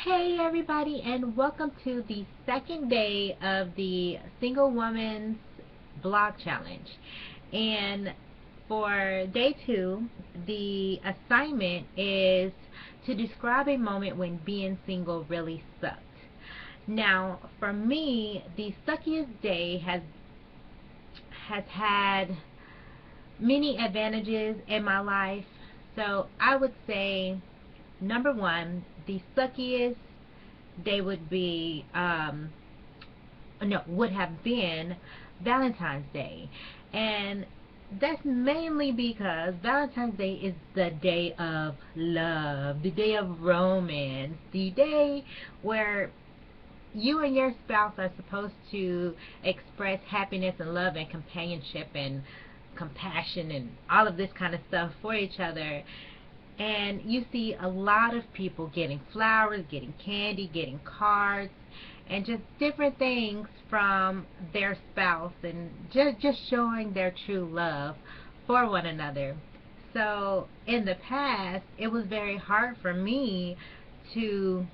Hey everybody, and welcome to the second day of the Single Woman's Blog Challenge. And for day 2, the assignment is to describe a moment when being single really sucked. Now, for me, the suckiest day has had many advantages in my life. So I would say, number 1, the suckiest day would have been Valentine's Day. And that's mainly because Valentine's Day is the day of love, the day of romance, the day where you and your spouse are supposed to express happiness and love and companionship and compassion and all of this kind of stuff for each other. And you see a lot of people getting flowers, getting candy, getting cards, and just different things from their spouse, and just showing their true love for one another. So in the past, it was very hard for me to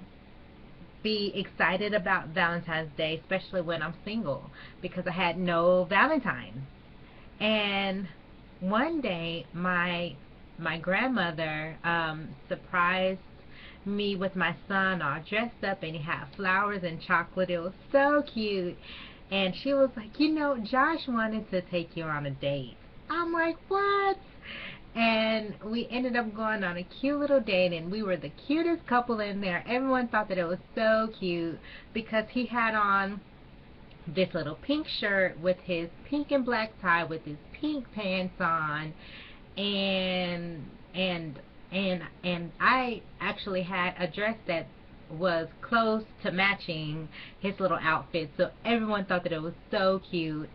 be excited about Valentine's Day, especially when I'm single, because I had no Valentine. And one day my grandmother surprised me with my son all dressed up, and he had flowers and chocolate. It was so cute. And she was like, Josh wanted to take you on a date. I'm like, what? And we ended up going on a cute little date, and we were the cutest couple in there. Everyone thought that it was so cute because he had on this little pink shirt with his pink and black tie with his pink pants on, and I actually had a dress that was close to matching his little outfit, so everyone thought that it was so cute.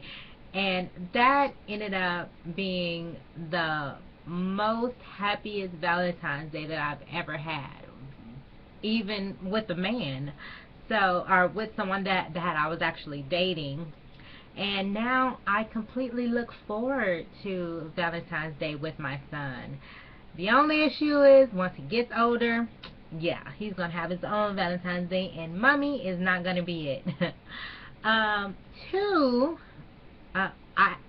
And that ended up being the most happiest Valentine's Day that I've ever had, even with a man, so, or with someone that I was actually dating. And now I completely look forward to Valentine's Day with my son. The only issue is once he gets older, yeah, he's going to have his own Valentine's Day, and mommy is not going to be it. Two, I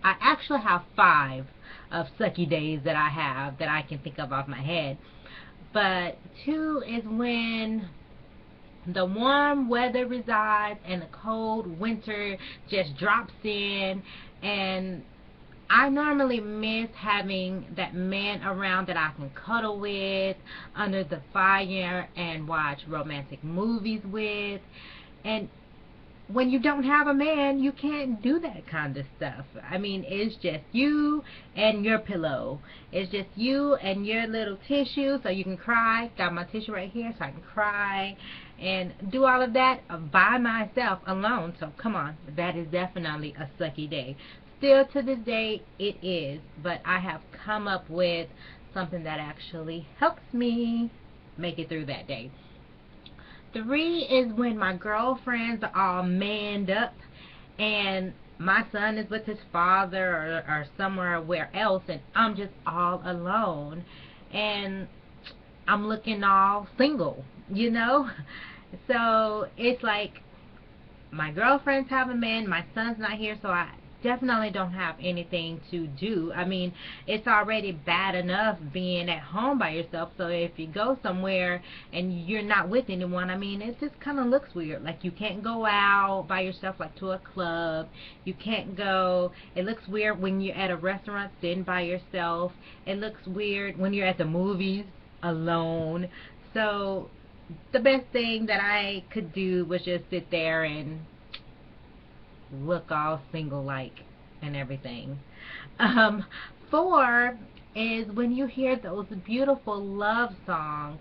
actually have 5 of sucky days that I have that I can think of off my head. But 2 is when the warm weather resides and the cold winter just drops in, and I normally miss having that man around that I can cuddle with under the fire and watch romantic movies with. And when you don't have a man, you can't do that kind of stuff. I mean, it's just you and your pillow. It's just you and your little tissue so you can cry. Got my tissue right here so I can cry and do all of that by myself alone. So come on, that is definitely a sucky day. Still to this day it is, but I have come up with something that actually helps me make it through that day. 3 is when my girlfriends are all manned up and my son is with his father or somewhere where else, and I'm just all alone and I'm looking all single, So it's like my girlfriends have a man, my son's not here, so I definitely don't have anything to do. I mean, it's already bad enough being at home by yourself, so if you go somewhere and you're not with anyone, I mean, it just kind of looks weird. Like, you can't go out by yourself, like to a club. You can't go. It looks weird when you're at a restaurant sitting by yourself. It looks weird when you're at the movies alone. So the best thing that I could do was just sit there and look all single-like and everything. 4 is when you hear those beautiful love songs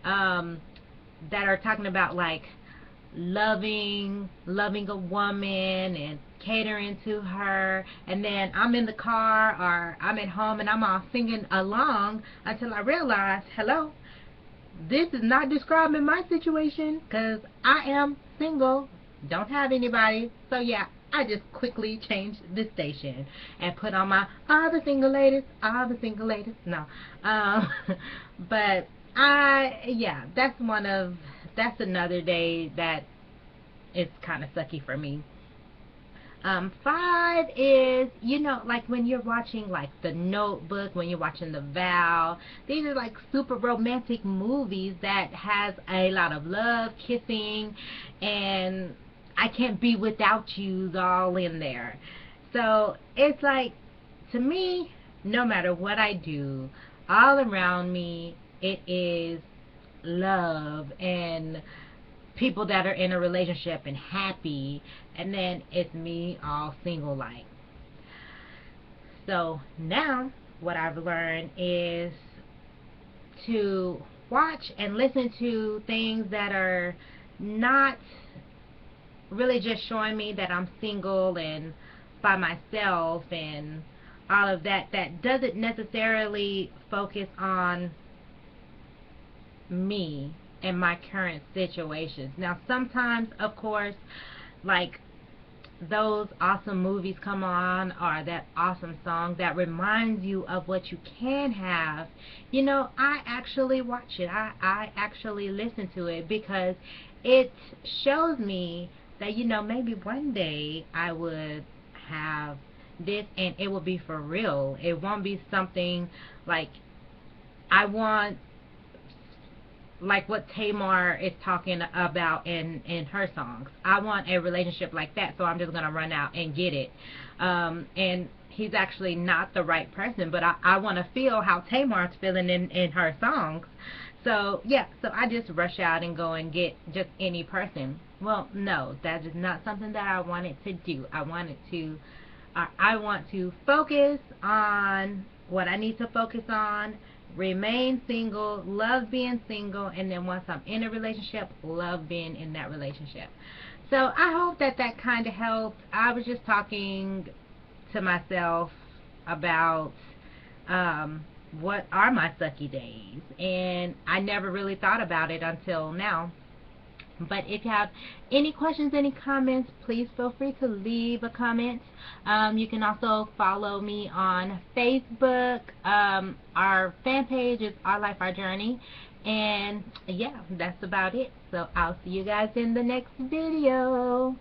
that are talking about like loving a woman and catering to her, and then I'm in the car or I'm at home and I'm all singing along until I realize, hello, this is not describing my situation because I am single, don't have anybody. So yeah, I just quickly changed the station and put on my all the single ladies. No, but yeah, that's one of that's another day that is kind of sucky for me. 5 is, like when you're watching like The Notebook, when you're watching The Vow. These are like super romantic movies that has a lot of love, kissing, and I can't be without you's all in there. So it's like, to me, no matter what I do, all around me it is love and people that are in a relationship and happy, and then it's me all single like. So now what I've learned is to watch and listen to things that are not really just showing me that I'm single and by myself and all of that, that doesn't necessarily focus on me and my current situations. Now sometimes, of course, like those awesome movies come on, or that awesome song that reminds you of what you can have, I actually watch it. I actually listen to it because it shows me that, maybe one day I would have this and it will be for real. It won't be something like I want, like what Tamar is talking about in her songs. I want a relationship like that, so I'm just gonna run out and get it. And he's actually not the right person, but I want to feel how Tamar's feeling in her songs. So yeah, so I just rush out and go and get just any person. Well, no, that is not something that I wanted to do. I want to focus on what I need to focus on, remain single, love being single, and then once I'm in a relationship, love being in that relationship. So I hope that that kind of helped. I was just talking to myself about what are my sucky days, and I never really thought about it until now. But if you have any questions, any comments, please feel free to leave a comment. You can also follow me on Facebook. Our fan page is Our Life, Our Journey. And yeah, that's about it. So I'll see you guys in the next video.